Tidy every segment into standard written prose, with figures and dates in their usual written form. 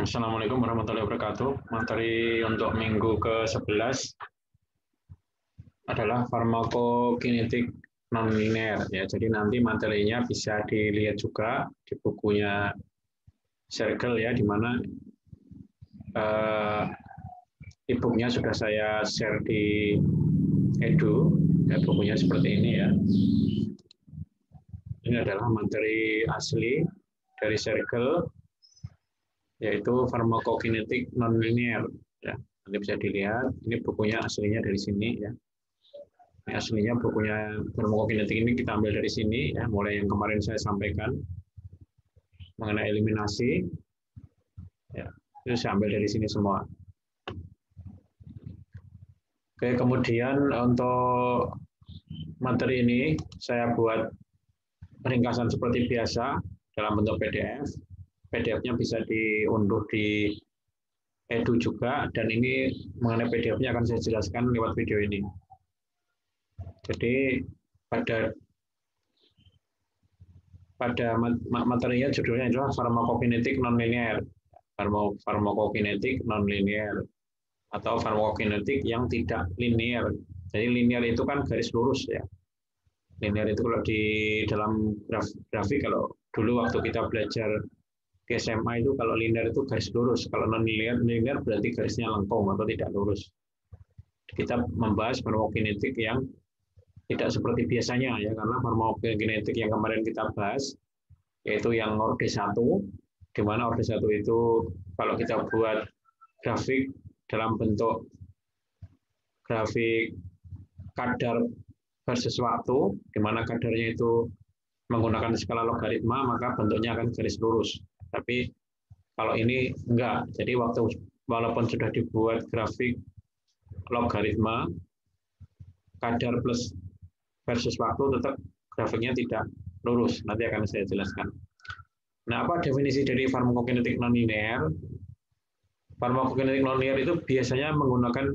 Assalamualaikum warahmatullahi wabarakatuh. Materi untuk minggu ke-11 adalah farmakokinetik nonlinear ya. Jadi nanti materinya bisa dilihat juga di bukunya Circle ya, di mana e-booknya sudah saya share di Edu. Ya, bukunya seperti ini ya. Ini adalah materi asli dari Circle, yaitu farmakokinetik nonlinear ya. Nanti bisa dilihat, ini bukunya aslinya dari sini ya. Ini aslinya bukunya farmakokinetik ini kita ambil dari sini ya, mulai yang kemarin saya sampaikan mengenai eliminasi ya, itu saya ambil dari sini semua. Oke, kemudian untuk materi ini saya buat ringkasan seperti biasa dalam bentuk PDF. PDF-nya bisa diunduh di Edu juga, dan ini mengenai PDF-nya akan saya jelaskan lewat video ini. Jadi pada materinya judulnya adalah farmakokinetik nonlinear, farmakokinetik nonlinear atau farmakokinetik yang tidak linear. Jadi linear itu kan garis lurus ya. Linear itu kalau di dalam grafik, kalau dulu waktu kita belajar di SMA itu kalau linear itu garis lurus, kalau non-linear berarti garisnya lengkung atau tidak lurus. Kita membahas farmakokinetik yang tidak seperti biasanya ya, karena farmakokinetik yang kemarin kita bahas yaitu yang orde 1, di mana orde 1 itu kalau kita buat grafik dalam bentuk grafik kadar versus waktu, di mana kadarnya itu menggunakan skala logaritma, maka bentuknya akan garis lurus. Tapi kalau ini enggak, jadi walaupun sudah dibuat grafik logaritma kadar plus versus waktu, tetap grafiknya tidak lurus. Nanti akan saya jelaskan. Nah, apa definisi dari farmakokinetik nonlinear? Farmakokinetik nonlinear itu biasanya menggunakan,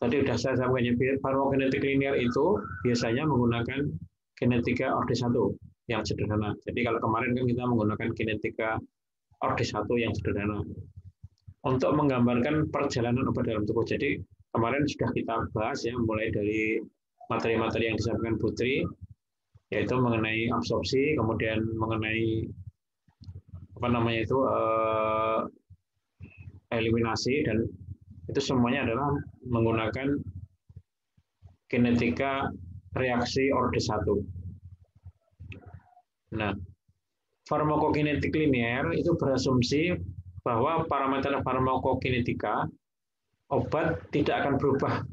tadi sudah saya sampaikan, farmakokinetik linear itu biasanya menggunakan kinetika orde 1 yang sederhana. Jadi kalau kemarin kan kita menggunakan kinetika orde 1 yang sederhana untuk menggambarkan perjalanan obat dalam tubuh. Jadi kemarin sudah kita bahas ya, mulai dari materi-materi yang disampaikan Putri, yaitu mengenai absorpsi, kemudian mengenai eliminasi, dan itu semuanya adalah menggunakan kinetika reaksi orde 1. Nah, farmakokinetik linear itu berasumsi bahwa parameter farmakokinetika obat tidak akan berubah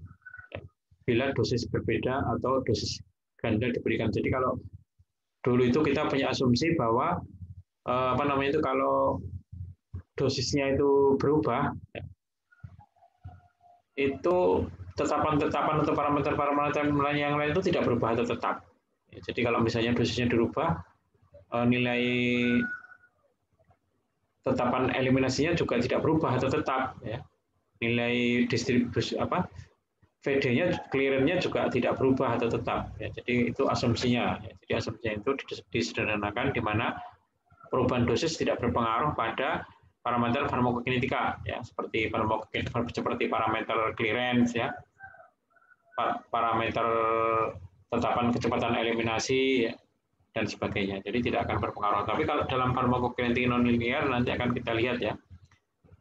bila dosis berbeda atau dosis ganda diberikan. Jadi kalau dulu itu kita punya asumsi bahwa kalau dosisnya itu berubah, itu tetapan-tetapan atau parameter-parameter yang lain itu tidak berubah atau tetap. Jadi kalau misalnya dosisnya dirubah, nilai tetapan eliminasinya juga tidak berubah atau tetap ya. Nilai distribusi VD-nya, clearance-nya juga tidak berubah atau tetap ya. Jadi itu asumsinya ya. Jadi asumsinya itu disederhanakan, di mana perubahan dosis tidak berpengaruh pada parameter farmakokinetika ya, seperti parameter clearance ya, parameter tetapan kecepatan eliminasi ya, dan sebagainya. Jadi tidak akan berpengaruh. Tapi kalau dalam farmakokinetik nonlinear nanti akan kita lihat ya,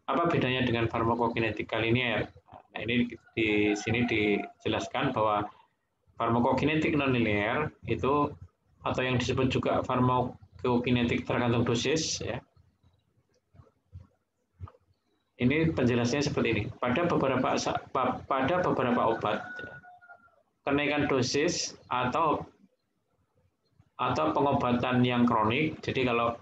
apa bedanya dengan farmakokinetika linear. Nah, ini di sini dijelaskan bahwa farmakokinetik nonlinear itu, atau yang disebut juga farmakokinetik tergantung dosis ya. Ini penjelasannya seperti ini. Pada beberapa obat, kenaikan dosis atau pengobatan yang kronik. Jadi kalau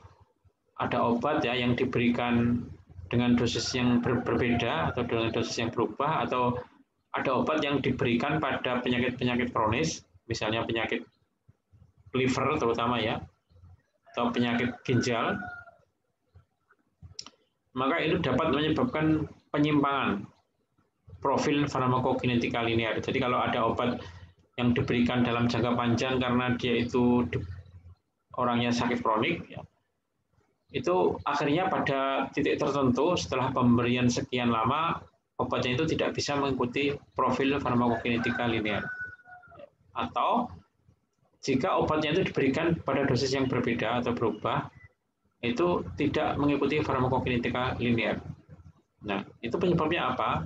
ada obat ya yang diberikan dengan dosis yang berbeda atau dengan dosis yang berubah, atau ada obat yang diberikan pada penyakit-penyakit kronis, misalnya penyakit liver terutama ya, atau penyakit ginjal, maka itu dapat menyebabkan penyimpangan profil farmakokinetika linear. Jadi kalau ada obat yang diberikan dalam jangka panjang karena dia itu orangnya sakit kronik, ya, itu akhirnya pada titik tertentu setelah pemberian sekian lama obatnya itu tidak bisa mengikuti profil farmakokinetika linear. Atau jika obatnya itu diberikan pada dosis yang berbeda atau berubah, itu tidak mengikuti farmakokinetika linear. Nah, itu penyebabnya apa?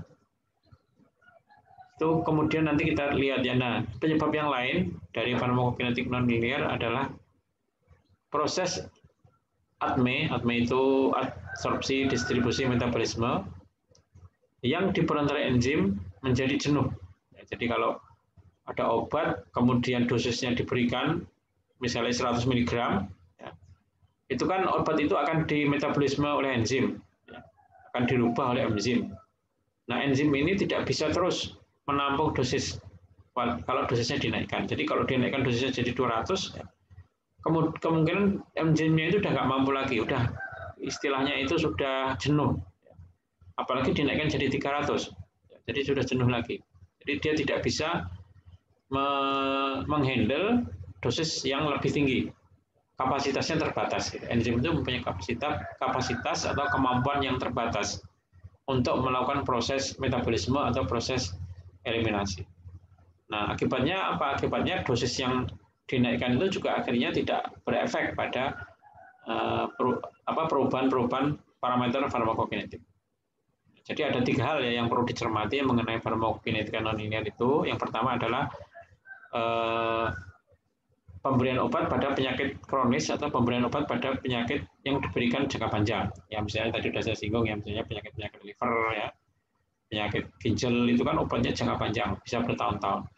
Itu kemudian nanti kita lihat ya. Nah, penyebab yang lain dari farmakokinetik non-linear adalah proses ADME itu absorpsi, distribusi, metabolisme, yang diperantarai enzim menjadi jenuh. Jadi kalau ada obat, kemudian dosisnya diberikan, misalnya 100 mg, ya, itu kan obat itu akan dimetabolisme oleh enzim, ya, akan dirubah oleh enzim. Nah, enzim ini tidak bisa terus menampung dosis kalau dosisnya dinaikkan. Jadi kalau dinaikkan dosisnya jadi 200, ya, kemungkinan enzimnya itu udah nggak mampu lagi, udah istilahnya itu sudah jenuh. Apalagi dinaikkan jadi 300, jadi sudah jenuh lagi. Jadi dia tidak bisa menghandle dosis yang lebih tinggi. Kapasitasnya terbatas. Enzim itu mempunyai kapasitas atau kemampuan yang terbatas untuk melakukan proses metabolisme atau proses eliminasi. Nah, akibatnya apa? Akibatnya dosis yang dinaikkan itu juga akhirnya tidak berefek pada perubahan-perubahan parameter farmakokinetik. Jadi ada 3 hal ya yang perlu dicermati mengenai farmakokinetika non-linear itu. Yang pertama adalah pemberian obat pada penyakit kronis atau pemberian obat pada penyakit yang diberikan jangka panjang. Ya misalnya tadi sudah saya singgung ya, misalnya penyakit-penyakit liver ya, penyakit ginjal itu kan obatnya jangka panjang, bisa bertahun-tahun.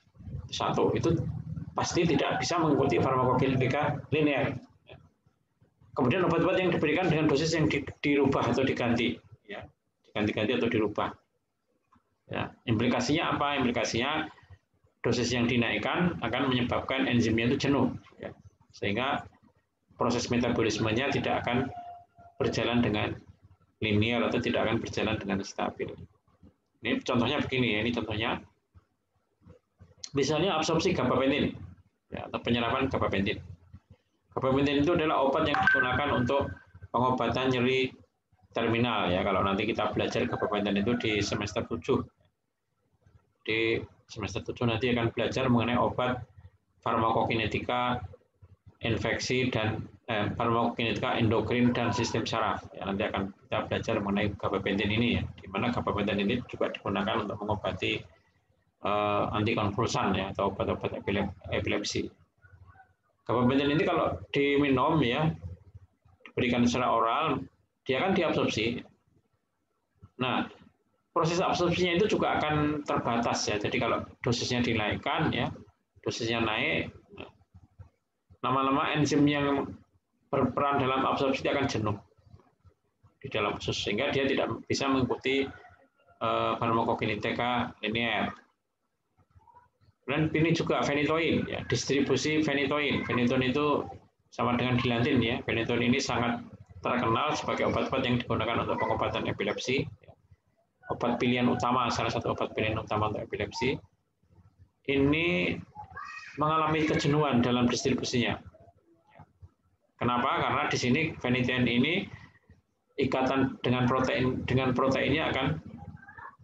Satu, itu pasti tidak bisa mengikuti farmakokinetika linear. Kemudian obat-obat yang diberikan dengan dosis yang dirubah atau diganti, ya, diganti-ganti atau dirubah. Ya, implikasinya apa? Implikasinya dosis yang dinaikkan akan menyebabkan enzimnya itu jenuh, ya, sehingga proses metabolismenya tidak akan berjalan dengan linear atau tidak akan berjalan dengan stabil. Ini contohnya begini ya, ini contohnya. Misalnya absorpsi gabapentin, ya, atau penyerapan gabapentin. Gabapentin itu adalah obat yang digunakan untuk pengobatan nyeri terminal ya. Kalau nanti kita belajar gabapentin itu di semester 7. Di semester 7 nanti akan belajar mengenai obat farmakokinetika infeksi dan farmakokinetika endokrin dan sistem saraf. Ya, nanti akan kita belajar mengenai gabapentin ini ya, di mana gabapentin ini juga digunakan untuk mengobati antikonvulsan ya atau obat-obat epilepsi. Gabapentin ini kalau diminum ya, diberikan secara oral, dia kan diabsorpsi. Nah, proses absorpsinya itu juga akan terbatas ya. Jadi kalau dosisnya dinaikkan ya, dosisnya naik, lama-lama enzim yang berperan dalam absorpsi akan jenuh di dalam usus sehingga dia tidak bisa mengikuti farmakokinetika linear. Dan ini juga phenytoin, ya, distribusi phenytoin. Phenytoin itu sama dengan dilantin ya. Phenytoin ini sangat terkenal sebagai obat-obat yang digunakan untuk pengobatan epilepsi. Obat pilihan utama, salah satu obat pilihan utama untuk epilepsi. Ini mengalami kejenuhan dalam distribusinya. Kenapa? Karena di sini phenytoin ini ikatan dengan proteinnya akan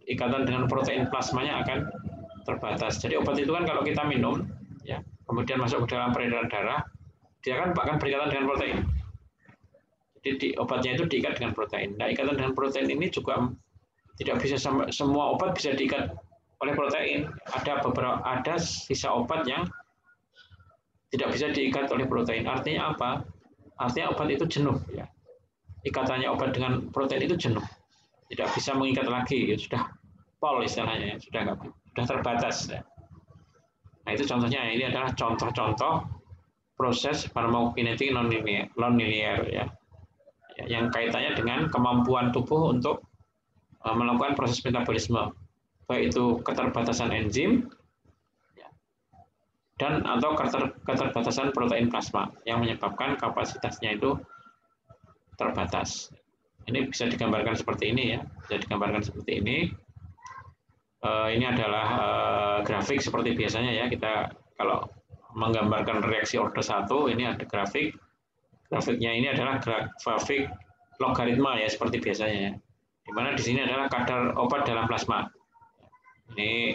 ikatan dengan protein plasmanya akan terbatas. Jadi obat itu kan kalau kita minum, ya, kemudian masuk ke dalam peredaran darah, dia kan akan berikatan dengan protein. Jadi obatnya itu diikat dengan protein. Nah, ikatan dengan protein ini juga tidak bisa semua obat bisa diikat oleh protein. Ada sisa obat yang tidak bisa diikat oleh protein. Artinya apa? Artinya obat itu jenuh. Ya. Ikatannya obat dengan protein itu jenuh. Tidak bisa mengikat lagi. Ya, sudah pol istilahnya, sudah terbatas. Ya. Nah itu contohnya, ini adalah contoh-contoh proses farmakokinetik non-linear ya, yang kaitannya dengan kemampuan tubuh untuk melakukan proses metabolisme, baik itu keterbatasan enzim dan atau keterbatasan protein plasma yang menyebabkan kapasitasnya itu terbatas. Ini bisa digambarkan seperti ini ya, bisa digambarkan seperti ini. Ini adalah grafik seperti biasanya ya, kita kalau menggambarkan reaksi order 1, ini ada grafik Grafiknya ini adalah grafik logaritma ya seperti biasanya. Di mana di sini adalah kadar obat dalam plasma. Ini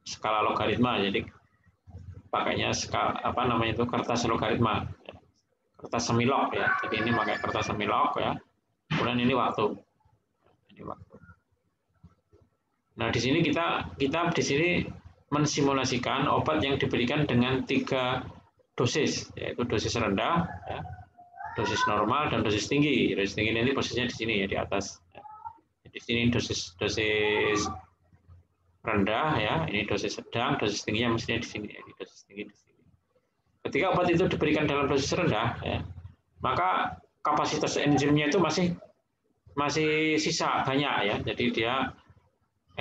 skala logaritma, jadi pakainya skala apa namanya itu kertas logaritma, kertas semilok ya. Jadi ini pakai kertas semilok ya. Kemudian ini waktu. Ini waktu. Nah di sini kita di sini mensimulasikan obat yang diberikan dengan 3 dosis, yaitu dosis rendah, ya, dosis normal, dan dosis tinggi. Dosis tinggi ini posisinya di sini ya, di atas. Di sini dosis rendah ya, ini dosis sedang, dosis tingginya mestinya di sini ya, di dosis tinggi di sini. Ketika obat itu diberikan dalam dosis rendah, ya, maka kapasitas enzimnya itu masih sisa banyak ya, jadi dia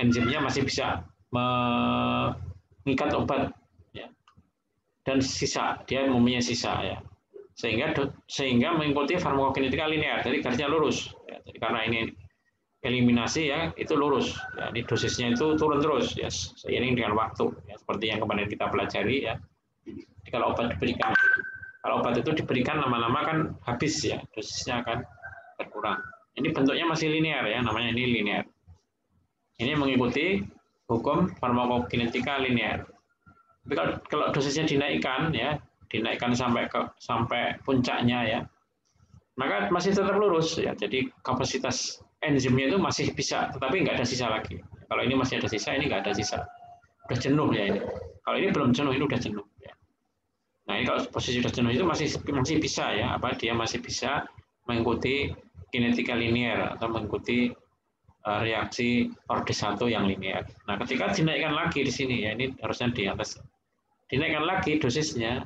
enzimnya masih bisa mengikat obat ya, dan sisa dia mempunyai sisa ya, sehingga mengikuti farmakokinetika linear, jadi garisnya lurus ya, jadi karena ini eliminasi ya itu lurus ya, ini dosisnya itu turun terus ya seiring dengan waktu ya, seperti yang kemarin kita pelajari ya. Jadi kalau obat itu diberikan lama-lama kan habis ya, dosisnya akan berkurang. Ini bentuknya masih linear ya, namanya ini linear. Ini mengikuti hukum farmakokinetika linear. Tapi kalau dosisnya dinaikkan ya, dinaikkan sampai puncaknya ya, maka masih tetap lurus ya. Jadi kapasitas enzimnya itu masih bisa, tetapi nggak ada sisa lagi. Kalau ini masih ada sisa, ini nggak ada sisa. Udah jenuh ya ini. Kalau ini belum jenuh, ini udah jenuh. Ya. Nah ini kalau posisi udah jenuh itu masih bisa ya, dia masih bisa mengikuti kinetika linear atau mengikuti reaksi orde 1 yang linear. Nah ketika dinaikkan lagi di sini ya, ini harusnya di atas. Dinaikkan lagi dosisnya,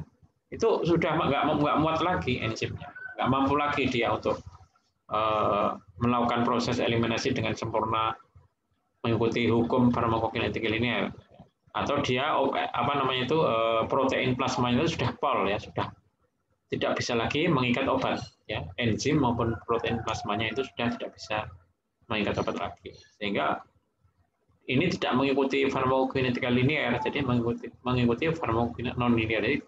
itu sudah nggak muat lagi enzimnya, nggak mampu lagi dia untuk melakukan proses eliminasi dengan sempurna mengikuti hukum farmakokinetika linear, atau dia protein plasma itu sudah pol ya, sudah tidak bisa lagi mengikat obat ya, enzim maupun protein plasmanya itu sudah tidak bisa mengikat obat lagi, sehingga ini tidak mengikuti farmakokinetika linear, jadi mengikuti farmakokinetika non linear. Jadi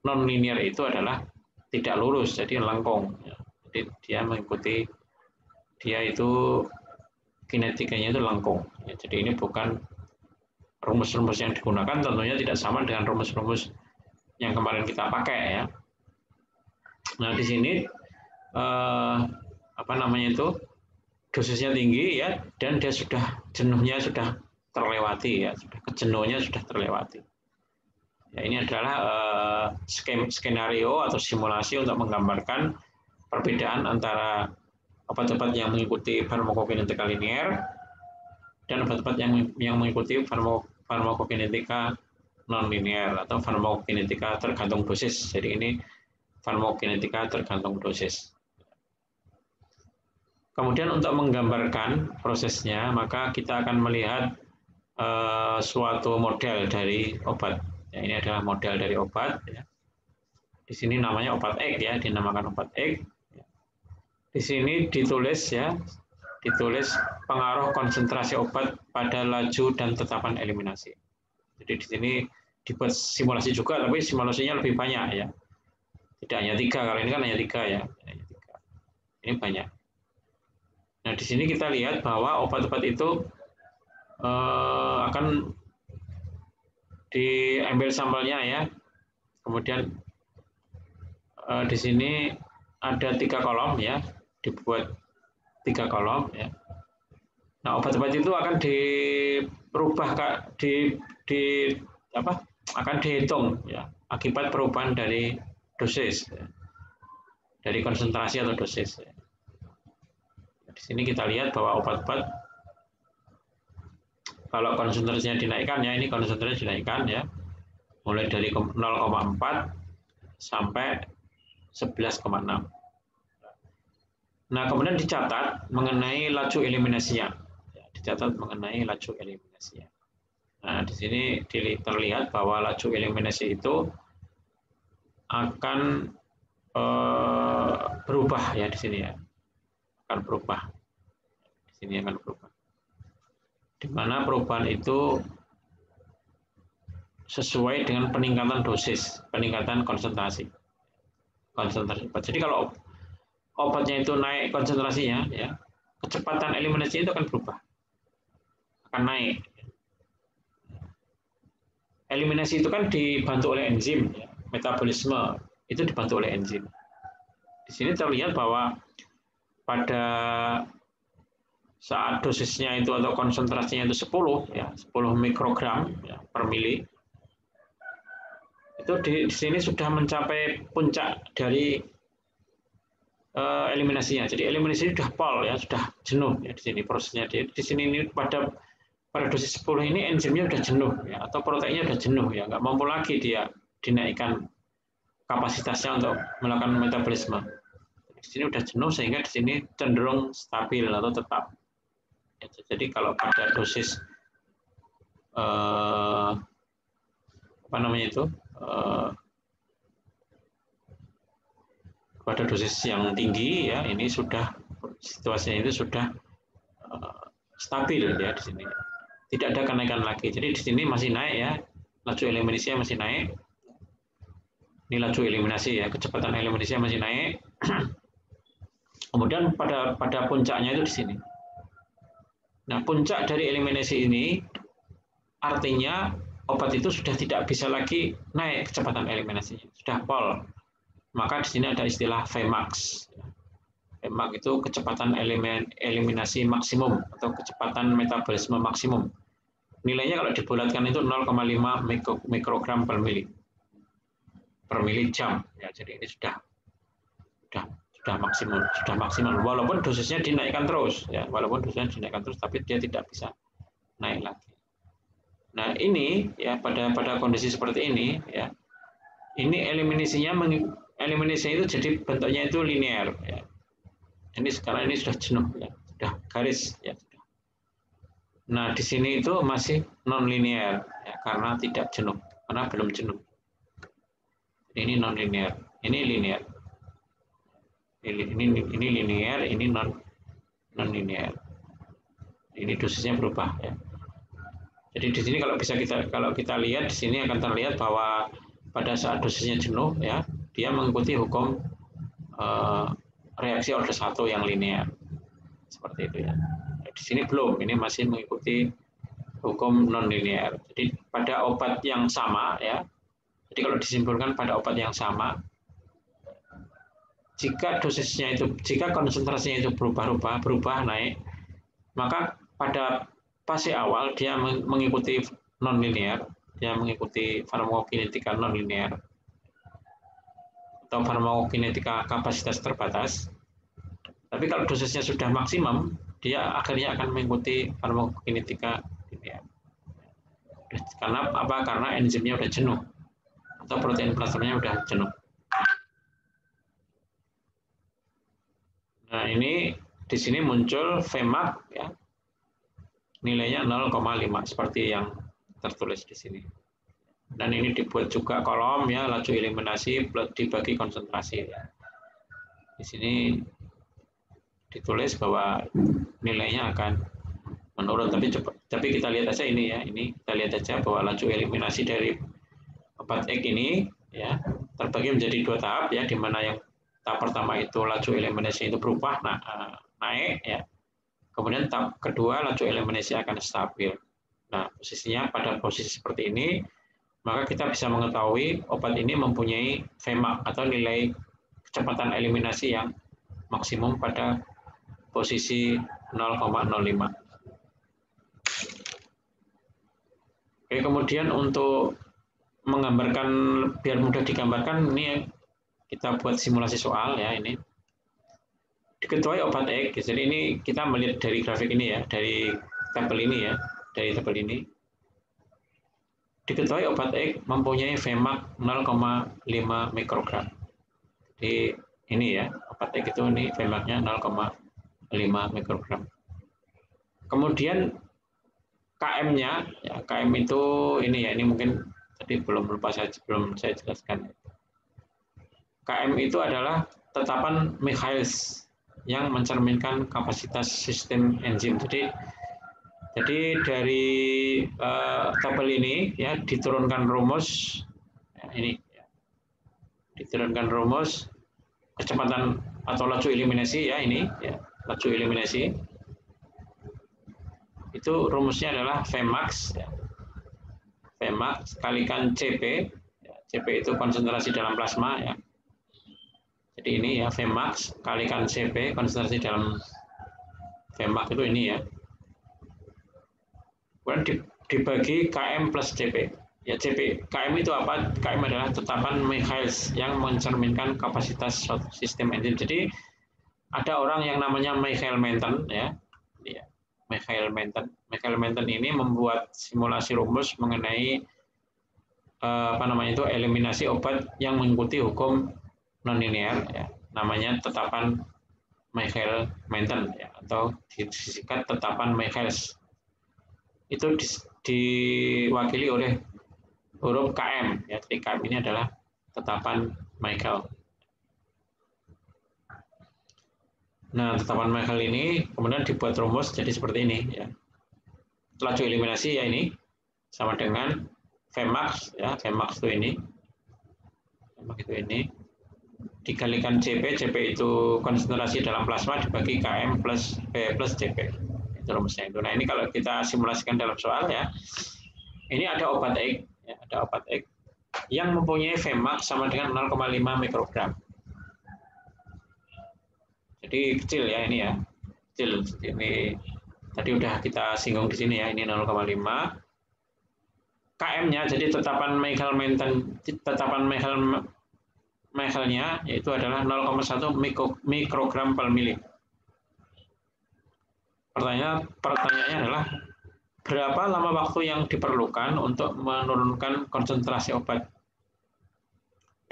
non linear itu adalah tidak lurus, jadi lengkung. Jadi dia itu kinetikanya itu lengkung. Jadi ini bukan rumus-rumus yang digunakan, tentunya tidak sama dengan rumus-rumus yang kemarin kita pakai ya. Nah di sini dosisnya tinggi ya, dan dia jenuhnya sudah terlewati ya, kejenuhannya sudah terlewati. Ya, ini adalah skenario atau simulasi untuk menggambarkan perbedaan antara obat-obat yang mengikuti farmakokinetika linear dan obat-obat yang mengikuti farmakokinetika non linear atau farmakokinetika tergantung dosis. Jadi ini farmakokinetika tergantung dosis. Kemudian untuk menggambarkan prosesnya, maka kita akan melihat suatu model dari obat. Ya, ini adalah model dari obat. Ya. Di sini namanya obat X ya, dinamakan obat X. Di sini ditulis pengaruh konsentrasi obat pada laju dan tetapan eliminasi. Jadi di sini dibuat simulasi juga, tapi simulasinya lebih banyak ya. Tidak hanya 3, kalau ini kan hanya 3 ya. Ini banyak. Nah, di sini kita lihat bahwa obat-obat itu akan diambil sampelnya ya. Kemudian di sini ada 3 kolom ya, dibuat 3 kolom ya. Nah, obat-obat itu akan akan dihitung ya, akibat perubahan dari dosis ya. Dari konsentrasi atau dosis ya. Di sini kita lihat bahwa obat-obat kalau konsentrasinya dinaikkan ya, ini konsentrasinya dinaikkan ya, mulai dari 0,4 sampai 11,6. Nah, kemudian dicatat mengenai laju eliminasinya. Dicatat mengenai laju eliminasinya. Nah, di sini terlihat bahwa laju eliminasi itu akan berubah ya di sini ya. Akan berubah. Di sini akan berubah. Di mana perubahan itu sesuai dengan peningkatan dosis, peningkatan konsentrasi. konsentrasi obat. Jadi kalau obatnya itu naik konsentrasinya, ya, kecepatan eliminasi itu akan berubah, akan naik. Eliminasi itu kan dibantu oleh enzim, ya. Metabolisme itu dibantu oleh enzim. Di sini terlihat bahwa pada saat dosisnya itu atau konsentrasinya itu 10, ya, 10 mikrogram, ya, per mili, itu di sini sudah mencapai puncak dari eliminasinya. Jadi eliminasi sudah pol, ya, sudah jenuh, ya, di sini prosesnya. Di sini ini pada dosis 10 ini enzimnya sudah jenuh, ya, atau proteinnya sudah jenuh, ya, nggak mampu lagi dia dinaikkan kapasitasnya untuk melakukan metabolisme. Di sini sudah jenuh sehingga di sini cenderung stabil atau tetap. Jadi kalau pada dosis apa namanya itu, pada dosis yang tinggi, ya, ini sudah situasinya itu sudah stabil, ya, di sini tidak ada kenaikan lagi. Jadi di sini masih naik, ya, laju eliminasinya masih naik. Ini laju eliminasi, ya, kecepatan eliminasinya masih naik. Kemudian pada puncaknya itu di sini. Nah, puncak dari eliminasi ini artinya obat itu sudah tidak bisa lagi naik kecepatan eliminasinya, sudah pol. Maka di sini ada istilah Vmax. Vmax itu kecepatan eliminasi maksimum atau kecepatan metabolisme maksimum. Nilainya kalau dibulatkan itu 0,5 mikrogram per mili jam. Ya, jadi ini sudah maksimal. Walaupun dosisnya dinaikkan terus, ya, tapi dia tidak bisa naik lagi. Nah, ini, ya, pada kondisi seperti ini, ya, ini eliminasinya itu jadi bentuknya itu linear, ya. Ini sekarang ini sudah jenuh, ya, sudah garis, ya. Nah, di sini itu masih non linear, ya, karena tidak jenuh, karena belum jenuh. Ini non linear, ini linear. Ini linear, ini non linear. Ini dosisnya berubah, ya. Jadi di sini kalau kita lihat di sini akan terlihat bahwa pada saat dosisnya jenuh, ya, dia mengikuti hukum reaksi order 1 yang linear. Seperti itu, ya. Di sini belum, ini masih mengikuti hukum non linear. Jadi pada obat yang sama, ya. Jadi kalau disimpulkan pada obat yang sama, jika konsentrasinya itu berubah naik, maka pada fase awal dia mengikuti non linear, dia mengikuti farmakokinetika non linear atau farmakokinetika kapasitas terbatas. Tapi kalau dosisnya sudah maksimum, dia akhirnya akan mengikuti farmakokinetika linear. Karena apa? Karena enzimnya sudah jenuh atau protein plasmanya sudah jenuh. Nah, ini di sini muncul Vmax, ya, nilainya 0,5 seperti yang tertulis di sini. Dan ini dibuat juga kolom, ya, laju eliminasi dibagi konsentrasi. Ya. Di sini ditulis bahwa nilainya akan menurun, tapi kita lihat aja ini, ya, ini kita lihat aja bahwa laju eliminasi dari obat X ini, ya, terbagi menjadi 2 tahap, ya, di mana yang tahap pertama itu laju eliminasi itu berubah, naik, ya. Kemudian tahap kedua laju eliminasi akan stabil. Nah, posisinya pada posisi seperti ini, maka kita bisa mengetahui obat ini mempunyai Vmax atau nilai kecepatan eliminasi yang maksimum pada posisi 0,05. Oke, kemudian untuk menggambarkan, biar mudah digambarkan, ini kita buat simulasi soal, ya, ini. Diketuai obat X, jadi ini kita melihat dari grafik ini, ya, dari tabel ini, ya, dari tabel ini. Diketuai obat X mempunyai Vmax 0,5 mikrogram. Jadi ini, ya, obat X itu ini Vmax-nya 0,5 mikrogram. Kemudian KM-nya, ya, KM itu ini, ya, ini mungkin tadi belum saya jelaskan. KM itu adalah tetapan Michaelis yang mencerminkan kapasitas sistem enzim. Jadi dari tabel ini, ya, diturunkan rumus, ya, ini, ya, diturunkan rumus kecepatan atau laju eliminasi ya ini ya, laju eliminasi itu rumusnya adalah Vmax ya. Vmax kalikan Cp ya, Cp itu konsentrasi dalam plasma ya. Jadi ini ya Vmax kalikan Cp konsentrasi dalam Vmax itu ini ya. Kemudian dibagi Km plus Cp. Ya Cp, Km itu apa? Km adalah tetapan Michaelis yang mencerminkan kapasitas suatu sistem enzim. Jadi ada orang yang namanya Michael-Menten ya. Michael-Menten ini membuat simulasi rumus mengenai apa namanya itu eliminasi obat yang mengikuti hukum nonlinear ya. Namanya tetapan Michael-Menten ya, atau disingkat tetapan Michaelis. Itu diwakili oleh huruf Km ya. Jadi Km ini adalah tetapan Michael. Nah, tetapan Michael ini kemudian dibuat rumus jadi seperti ini ya. Laju eliminasi ya ini sama dengan Vmax ya, Vmax itu ini. Vmax itu ini dikalikan Cp, Cp itu konsentrasi dalam plasma dibagi Km plus V plus Cp. Itu rumusnya itu. Nah, ini kalau kita simulasikan dalam soal ya. Ini ada obat X ya, ada obat X yang mempunyai Vmax sama dengan 0,5 mikrogram. Jadi kecil ya ini ya, kecil. Ini tadi udah kita singgung di sini ya, ini 0,5. Km-nya jadi tetapan Michael-Menten, tetapan Michael-nya yaitu adalah 0,1 mikrogram per mili. Pertanyaannya adalah berapa lama waktu yang diperlukan untuk menurunkan konsentrasi obat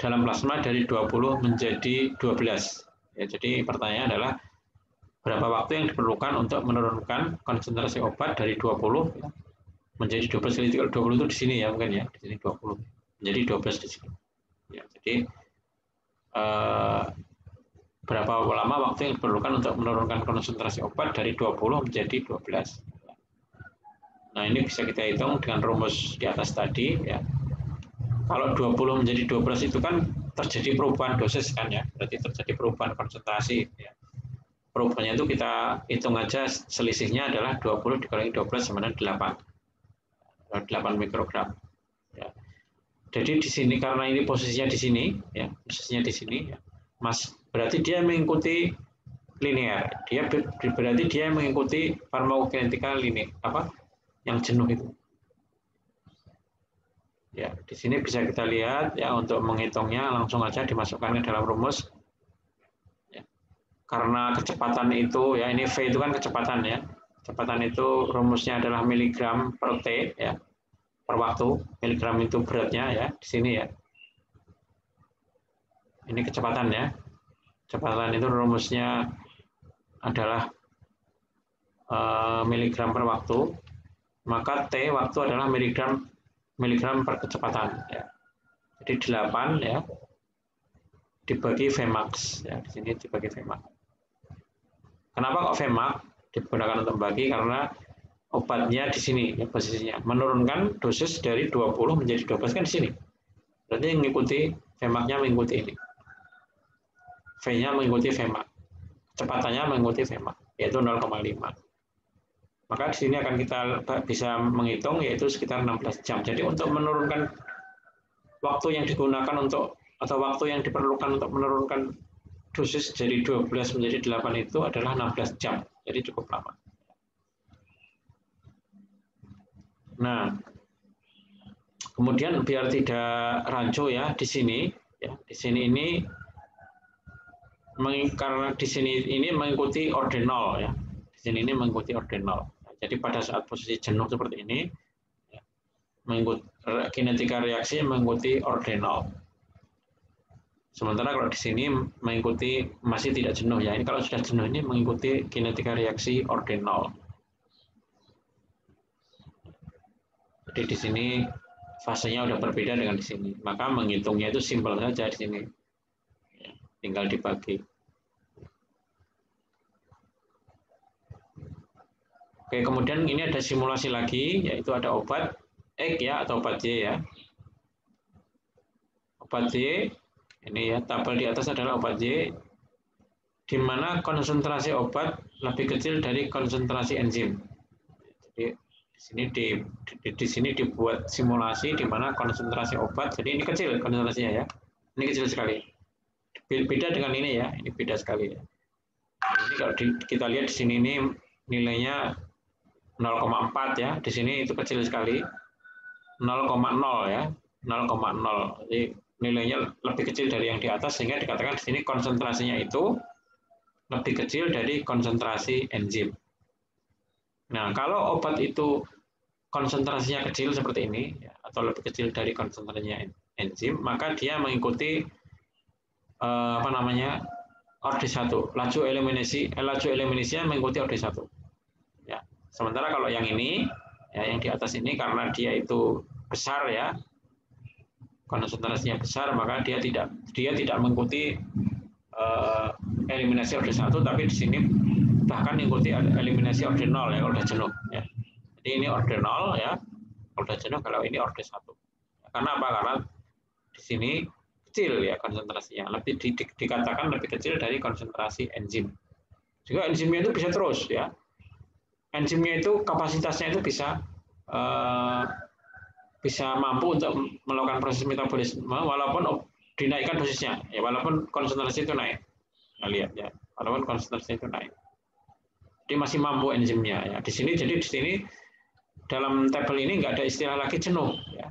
dalam plasma dari 20 menjadi 12. Ya, jadi pertanyaannya adalah berapa waktu yang diperlukan untuk menurunkan konsentrasi obat dari 20 ya, menjadi 12. Jadi 20 itu di sini ya mungkin ya, di sini 20 menjadi 12 di sini. Ya, jadi berapa lama waktu yang diperlukan untuk menurunkan konsentrasi obat dari 20 menjadi 12. Nah, ini bisa kita hitung dengan rumus di atas tadi ya. Kalau 20 menjadi 12 itu kan terjadi perubahan dosis kan ya, berarti terjadi perubahan konsentrasi ya. Perubahannya itu kita hitung aja selisihnya adalah 20 dikurangi 12 sama dengan 8 mikrogram. Ya. Jadi di sini karena ini posisinya di sini ya, posisinya di sini ya. Mas, berarti dia mengikuti linear. Berarti dia mengikuti farmakokinetika linear apa? Yang jenuh itu. Ya, di sini bisa kita lihat ya untuk menghitungnya langsung aja dimasukkan ke dalam rumus. Ya. Karena kecepatan itu ya ini V itu kan kecepatan ya. Kecepatan itu rumusnya adalah miligram per T ya. Per waktu. Miligram itu beratnya ya di sini ya. Ini kecepatan ya. Kecepatan itu rumusnya adalah miligram per waktu. Maka T waktu adalah miligram per kecepatan ya. Jadi 8 ya dibagi Vmax ya, di sini dibagi Vmax. Kenapa kok Vmax digunakan untuk bagi? Karena obatnya di sini ya posisinya menurunkan dosis dari 20 menjadi 12 kan di sini. Berarti mengikuti Vmax-nya mengikuti ini. V-nya mengikuti Vmax. Kecepatannya mengikuti Vmax yaitu 0,5. Maka di sini akan kita bisa menghitung yaitu sekitar 16 jam. Jadi untuk menurunkan waktu yang digunakan untuk atau waktu yang diperlukan untuk menurunkan dosis dari 12 menjadi 8 itu adalah 16 jam. Jadi cukup lama. Nah, kemudian biar tidak rancu ya di sini ini karena di sini ini mengikuti ordinal ya. Di sini ini mengikuti ordinal. Jadi pada saat posisi jenuh seperti ini, ya, mengikuti kinetika reaksi mengikuti ordinal. Sementara kalau di sini mengikuti masih tidak jenuh ya. Ini kalau sudah jenuh ini mengikuti kinetika reaksi ordinal. Jadi di sini fasenya udah berbeda dengan di sini. Maka menghitungnya itu simpel saja di sini. Ya, tinggal dibagi. Oke, kemudian ini ada simulasi lagi, yaitu ada obat X ya atau obat Y ya. Obat Y Ini ya, tabel di atas adalah obat Y, di mana konsentrasi obat lebih kecil dari konsentrasi enzim. Jadi di sini dibuat simulasi di mana konsentrasi obat, jadi ini kecil konsentrasinya ya, ini kecil sekali. Beda dengan ini ya, ini beda sekali ya. Ini kalau kita lihat di sini ini nilainya 0,4 ya, di sini itu kecil sekali, 0,0 ya, 0,0. Jadi nilainya lebih kecil dari yang di atas sehingga dikatakan di sini konsentrasinya itu lebih kecil dari konsentrasi enzim. Nah, kalau obat itu konsentrasinya kecil seperti ini ya, atau lebih kecil dari konsentrasinya enzim, maka dia mengikuti apa namanya? ORD1. Laju eliminasinya mengikuti ORD1. Ya. Sementara kalau yang ini ya, yang di atas ini karena dia itu besar ya, konsentrasinya besar, maka dia tidak mengikuti eliminasi ORD1, tapi di sini bahkan mengikuti eliminasi ORD0 ya, kalau udah jenuh ya. Jadi ini ORD0 ya, kalau udah jenuh, kalau ini ORD1. Karena apa? Karena di sini kecil ya konsentrasinya, lebih dikatakan lebih kecil dari konsentrasi enzim. Juga enzimnya itu bisa terus ya. Enzimnya itu kapasitasnya itu bisa mampu untuk melakukan proses metabolisme walaupun dinaikkan dosisnya ya, walaupun konsentrasi itu naik. Nah, lihat ya, walaupun konsentrasi itu naik. Dia masih mampu enzimnya ya. Di sini dalam tabel ini nggak ada istilah lagi jenuh ya.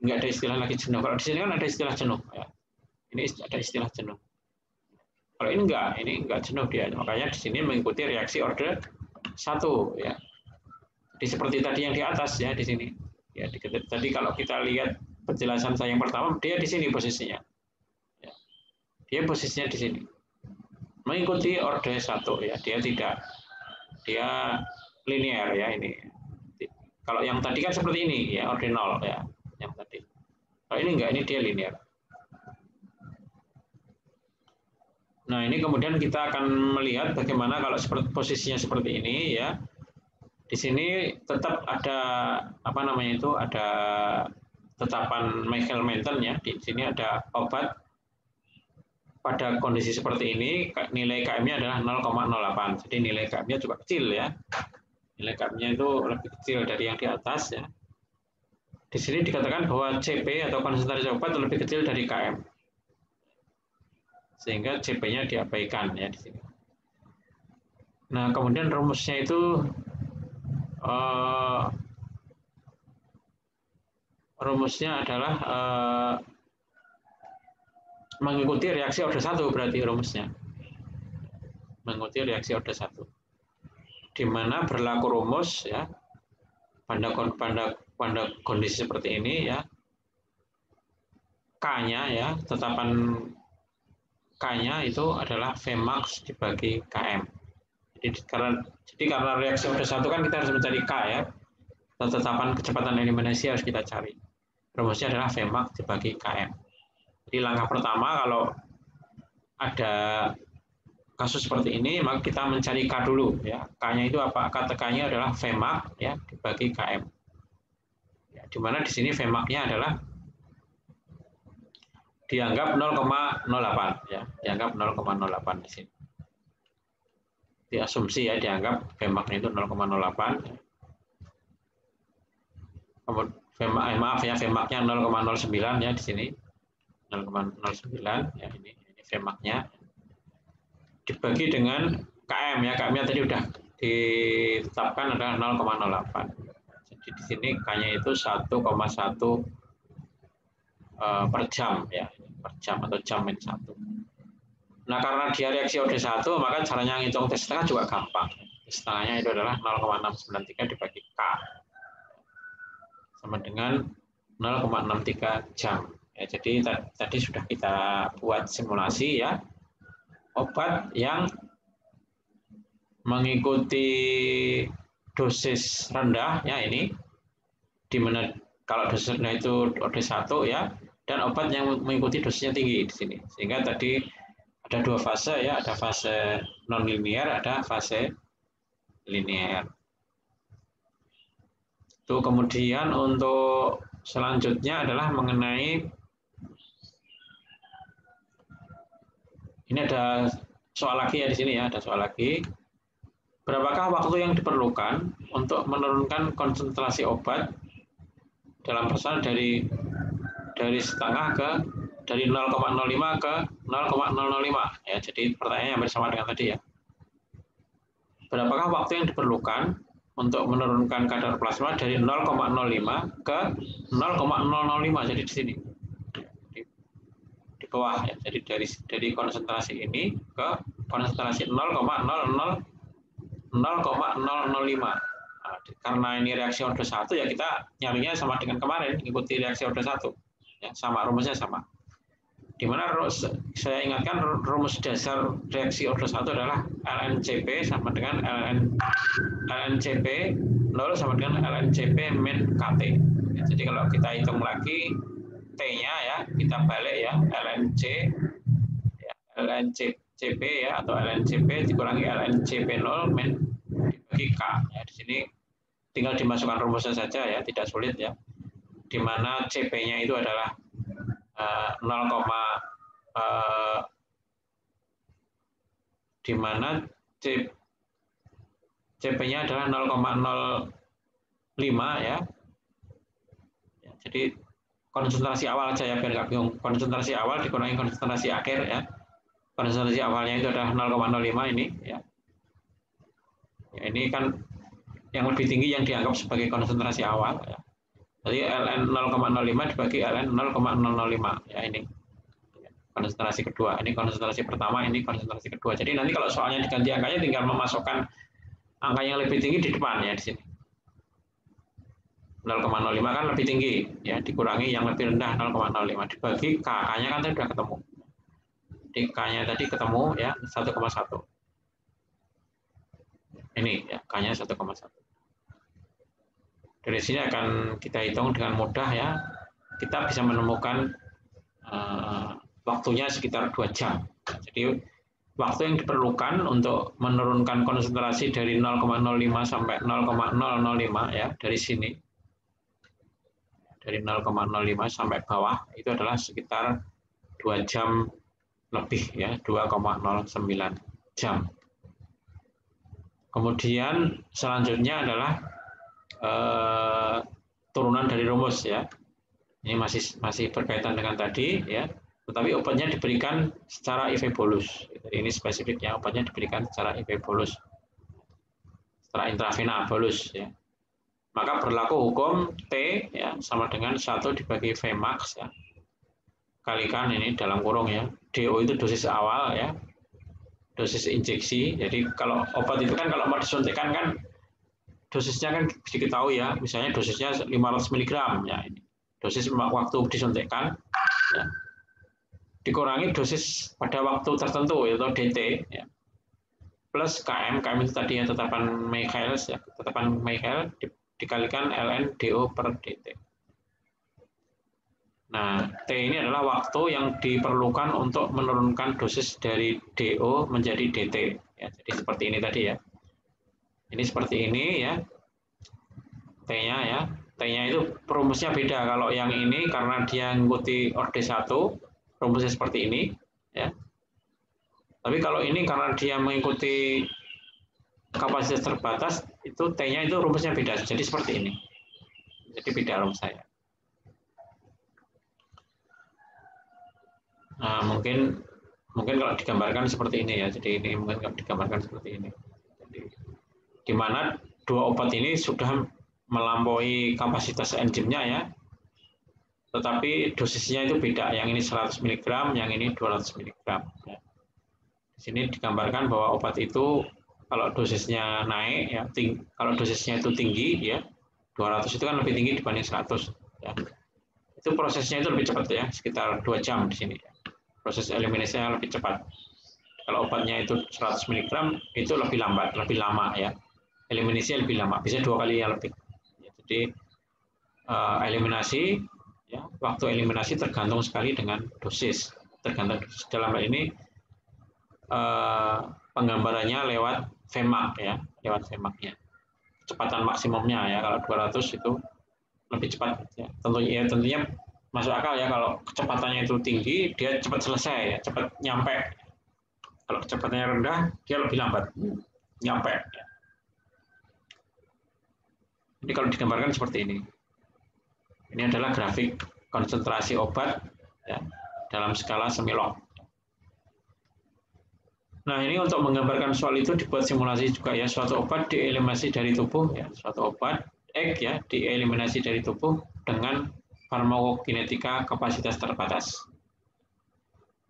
Nggak ada istilah lagi jenuh. Kalau di sini kan ada istilah jenuh ya. Ini ada istilah jenuh. Kalau ini enggak jenuh dia. Makanya di sini mengikuti reaksi order 1 ya. Jadi seperti tadi yang di atas ya di sini. Ya, tadi kalau kita lihat penjelasan saya yang pertama, dia di sini posisinya. Ya. Dia posisinya di sini. Mengikuti order 1 ya. Dia linear ya ini. Kalau yang tadi kan seperti ini ya, order 0 ya, yang tadi. Kalau ini enggak, ini dia linear. Nah, ini kemudian kita akan melihat bagaimana kalau posisinya seperti ini ya. Di sini tetap ada apa namanya itu, ada tetapan Michael-Menten ya. Di sini ada obat pada kondisi seperti ini nilai KM-nya adalah 0,08. Jadi nilai KM-nya juga kecil ya. Nilai KM-nya itu lebih kecil dari yang di atas ya. Di sini dikatakan bahwa CP atau konsentrasi obat lebih kecil dari KM. Sehingga CP-nya diabaikan ya di sini. Nah, kemudian rumusnya itu rumusnya adalah mengikuti reaksi order 1 berarti rumusnya. Mengikuti reaksi order 1. Di mana berlaku rumus ya pada kondisi seperti ini ya. K-nya ya, tetapan K-nya itu adalah Vmax dibagi Km. Jadi karena reaksi order 1 kan kita harus mencari K ya. Tetapan kecepatan eliminasi harus kita cari. Rumusnya adalah Vmax dibagi Km. Jadi langkah pertama kalau ada kasus seperti ini, maka kita mencari K dulu ya. K-nya itu apa? Kata K-nya adalah Vmax ya dibagi Km. Ya, di mana di sini Vmax-nya adalah dianggap 0,08 ya, dianggap 0,08 di sini. Diasumsi ya, dianggap Vmax-nya itu 0,08. Maaf ya, Vmax-nya 0,09 ya di sini. 0,09 ya, ini Vmax-nya dibagi dengan KM ya, KM-nya tadi udah ditetapkan adalah 0,08. Jadi di sini K-nya itu 1,1 per jam ya, per jam atau jam min 1. Nah, karena dia reaksi order 1, maka caranya ngitung T setengah juga gampang. T setengahnya itu adalah 0,693 dibagi K sama dengan 0,63 jam. Ya, jadi tadi sudah kita buat simulasi ya, obat yang mengikuti dosis rendah ya ini, di mana kalau dosis rendah itu order 1 ya, dan obat yang mengikuti dosisnya tinggi di sini. Sehingga tadi ada 2 fase ya, ada fase non linear, ada fase linear. Itu kemudian untuk selanjutnya adalah mengenai Ini ada soal lagi ya di sini ya, ada soal lagi. Berapakah waktu yang diperlukan untuk menurunkan konsentrasi obat dalam persen dari setengah ke dari 0,05 ke 0,005 ya. Jadi pertanyaannya hampir sama dengan tadi ya. Berapakah waktu yang diperlukan untuk menurunkan kadar plasma dari 0,05 ke 0,005? Jadi di sini di bawah ya. Jadi dari konsentrasi ini ke konsentrasi 0,005. Nah, karena ini reaksi O2 1 ya kita nyarinya sama dengan kemarin, ikuti reaksi O2 1 ya, sama rumusnya sama. Dimana saya ingatkan rumus dasar reaksi O2 1 adalah ln-CP sama dengan ln-CP 0 sama dengan ln-CP min KT ya, jadi kalau kita hitung lagi T-nya ya, kita balik ya, ln-CP ya, atau ln-CP dikurangi ln-CP 0 min dibagi K ya. Di sini tinggal dimasukkan rumusnya saja ya, tidak sulit ya, di mana CP-nya itu adalah 0, di mana CP-nya adalah 0,05 ya. Jadi konsentrasi awal aja ya biar nggak bingung. Konsentrasi awal dikurangi konsentrasi akhir ya. Konsentrasi awalnya itu adalah 0,05 ini ya. Ya, ini kan yang lebih tinggi yang dianggap sebagai konsentrasi awal ya. Jadi ln 0,05 dibagi ln 0,005 ya, ini konsentrasi kedua. Ini konsentrasi pertama, ini konsentrasi kedua. Jadi nanti kalau soalnya diganti angkanya tinggal memasukkan angka yang lebih tinggi di depan ya di sini. 0,05 kan lebih tinggi ya, dikurangi yang lebih rendah 0,05 dibagi K-nya kan tadi sudah ketemu. Di K-nya tadi ketemu ya 1,1. Ini ya K-nya 1,1. Dari sini akan kita hitung dengan mudah ya. Kita bisa menemukan waktunya sekitar 2 jam. Jadi waktu yang diperlukan untuk menurunkan konsentrasi dari 0,05 sampai 0,005 ya, dari sini. Dari 0,05 sampai bawah itu adalah sekitar 2 jam lebih ya, 2,09 jam. Kemudian selanjutnya adalah turunan dari rumus ya. Ini masih berkaitan dengan tadi ya. Tetapi obatnya diberikan secara IV bolus. Ini spesifiknya, obatnya diberikan secara IV bolus, secara intravena bolus ya. Maka berlaku hukum T ya sama dengan 1 dibagi Vmax ya. Kalikan ini dalam kurung ya. DO itu dosis awal ya. Dosis injeksi. Jadi kalau obat itu kan kalau mau disuntikkan kan dosisnya kan diketahui ya. Misalnya dosisnya 500 mg ya ini. Dosis waktu disuntikkan ya. Dikurangi dosis pada waktu tertentu yaitu DT ya. Plus KM itu tadi ya tetapan Michaelis ya, tetapan Michael dikalikan ln DO per DT. Nah, T ini adalah waktu yang diperlukan untuk menurunkan dosis dari DO menjadi DT ya. Jadi seperti ini tadi ya. Ini seperti ini ya. T-nya ya. T-nya itu rumusnya beda. Kalau yang ini karena dia mengikuti orde 1, rumusnya seperti ini ya. Tapi kalau ini karena dia mengikuti kapasitas terbatas, itu T-nya itu rumusnya beda. Jadi seperti ini. Jadi beda rumus saya. Nah, mungkin kalau digambarkan seperti ini ya. Jadi ini mungkin kalau digambarkan seperti ini. Jadi, di mana dua obat ini sudah melampaui kapasitas enzimnya ya. Tetapi dosisnya itu beda. Yang ini 100 mg, yang ini 200 mg. Ya. Di sini digambarkan bahwa obat itu kalau dosisnya naik ya, kalau dosisnya itu tinggi ya, 200 itu kan lebih tinggi dibanding 100 ya. Itu prosesnya itu lebih cepat ya, sekitar 2 jam di sini. Proses eliminasinya lebih cepat. Kalau obatnya itu 100 mg itu lebih lambat, lebih lama ya. Eliminasinya lebih lama, bisa 2 kali yang lebih. Ya, jadi eliminasi ya, waktu eliminasi tergantung sekali dengan dosis. Tergantung dosis. Dalam hal ini penggambarannya lewat Vmax ya, lewat Vmax-nya. Kecepatan maksimumnya ya, kalau 200 itu lebih cepat ya. Tentunya masuk akal ya, kalau kecepatannya itu tinggi dia cepat selesai ya, cepat nyampe Kalau kecepatannya rendah, dia lebih lambat nyampe. Ini kalau digambarkan seperti ini. Ini adalah grafik konsentrasi obat ya, dalam skala semilog. Nah, ini untuk menggambarkan soal itu dibuat simulasi juga ya, suatu obat dieliminasi dari tubuh ya, suatu obat ya dieliminasi dari tubuh dengan farmakokinetika kapasitas terbatas.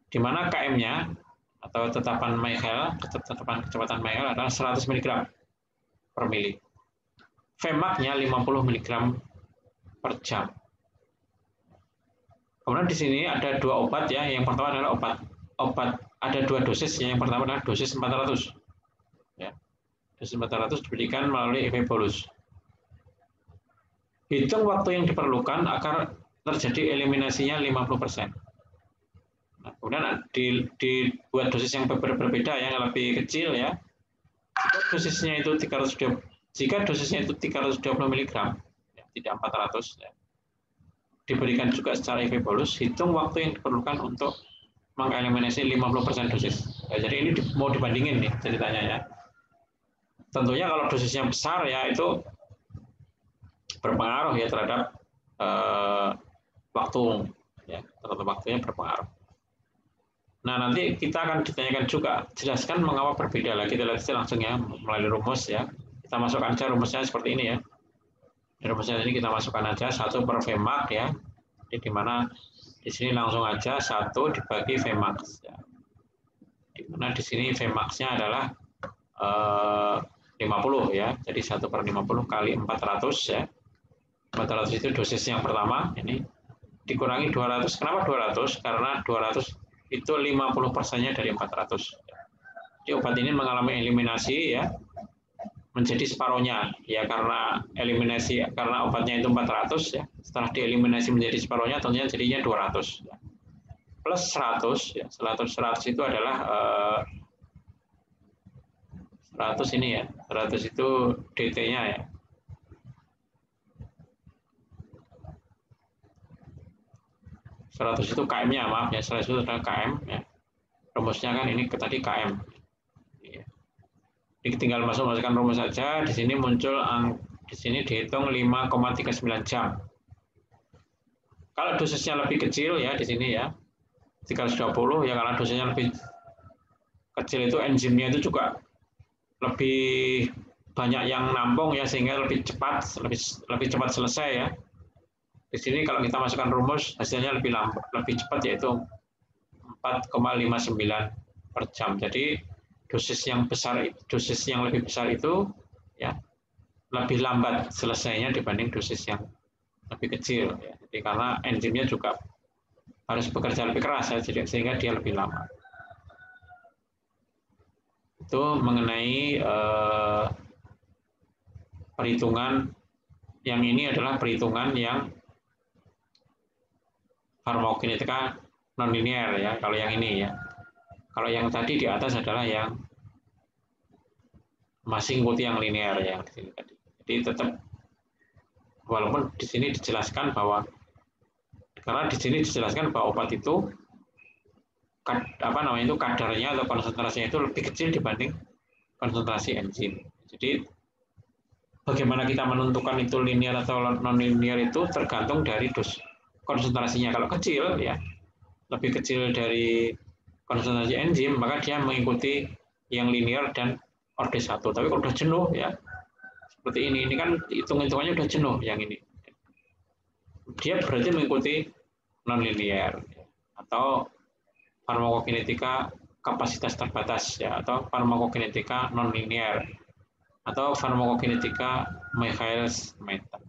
Di mana KM-nya atau tetapan Michael, tetapan kecepatan Michael adalah 100 mg per mili. Vmax-nya 50 mg per jam. Kemudian di sini ada dua obat ya, yang pertama adalah obat ada dua dosis, yang pertama adalah dosis 400. Ya. Dosis 400 diberikan melalui IV bolus. Hitung waktu yang diperlukan agar terjadi eliminasinya 50%. Nah, kemudian dibuat dosis yang berbeda, yang lebih kecil ya. Jika dosisnya itu 320 mg, ya, tidak 400 ya. Diberikan juga secara IV bolus, hitung waktu yang diperlukan untuk mengeliminasi 50% dosis. Ya, jadi ini mau dibandingin nih ceritanya ya. Tentunya kalau dosisnya besar ya itu berpengaruh ya terhadap waktu ya, terhadap waktunya berpengaruh. Nah, nanti kita akan ditanyakan juga, jelaskan mengapa berbeda. Kita lihat langsung ya melalui rumus ya. Kita masukkan aja rumusnya seperti ini ya. Rumusnya ini kita masukkan aja 1 per Vmax ya. Jadi di mana di sini langsung aja 1 dibagi Vmax ya. Di mana di sini Vmax-nya adalah 50 ya. Jadi 1 per 50 kali 400 ya. 400 itu dosis yang pertama ini dikurangi 200. Kenapa 200? Karena 200 itu 50%-nya dari 400. Jadi obat ini mengalami eliminasi ya menjadi separuhnya ya, karena obatnya itu 400 ya. Setelah dieliminasi menjadi separuhnya tentunya jadinya 200 ya. Plus 100 ya. 100 itu adalah 100 ini ya. 100 itu DT-nya ya. Itu KM-nya, maaf ya, 100 itu adalah KM ya. Rumusnya kan ini tadi KM. Ini tinggal masukkan rumus saja. Di sini muncul di sini dihitung 5,39 jam. Kalau dosisnya lebih kecil ya di sini ya 320 ya, karena dosisnya lebih kecil itu enzimnya itu juga lebih banyak yang nampung ya, sehingga lebih cepat selesai ya. Di sini kalau kita masukkan rumus hasilnya lebih cepat, yaitu 4,59 per jam. Jadi dosis yang lebih besar itu ya lebih lambat selesainya dibanding dosis yang lebih kecil ya. Jadi karena enzimnya juga harus bekerja lebih keras ya, sehingga dia lebih lama. Itu mengenai perhitungan yang ini adalah perhitungan yang farmakokinetika nonlinear ya, kalau yang ini ya. Kalau yang tadi di atas adalah yang masih mengikuti yang linear ya di sini tadi. Jadi tetap walaupun di sini dijelaskan bahwa obat itu kadarnya atau konsentrasinya itu lebih kecil dibanding konsentrasi enzim. Jadi bagaimana kita menentukan itu linear atau non-linear itu tergantung dari konsentrasinya. Kalau kecil ya, lebih kecil dari konsentrasi enzim, maka dia mengikuti yang linear dan orde 1. Tapi kalau udah jenuh ya, seperti ini kan hitung-hitungannya udah jenuh yang ini. Dia berarti mengikuti non-linear atau farmakokinetika kapasitas terbatas ya, atau farmakokinetika non-linear atau farmakokinetika Michaelis method.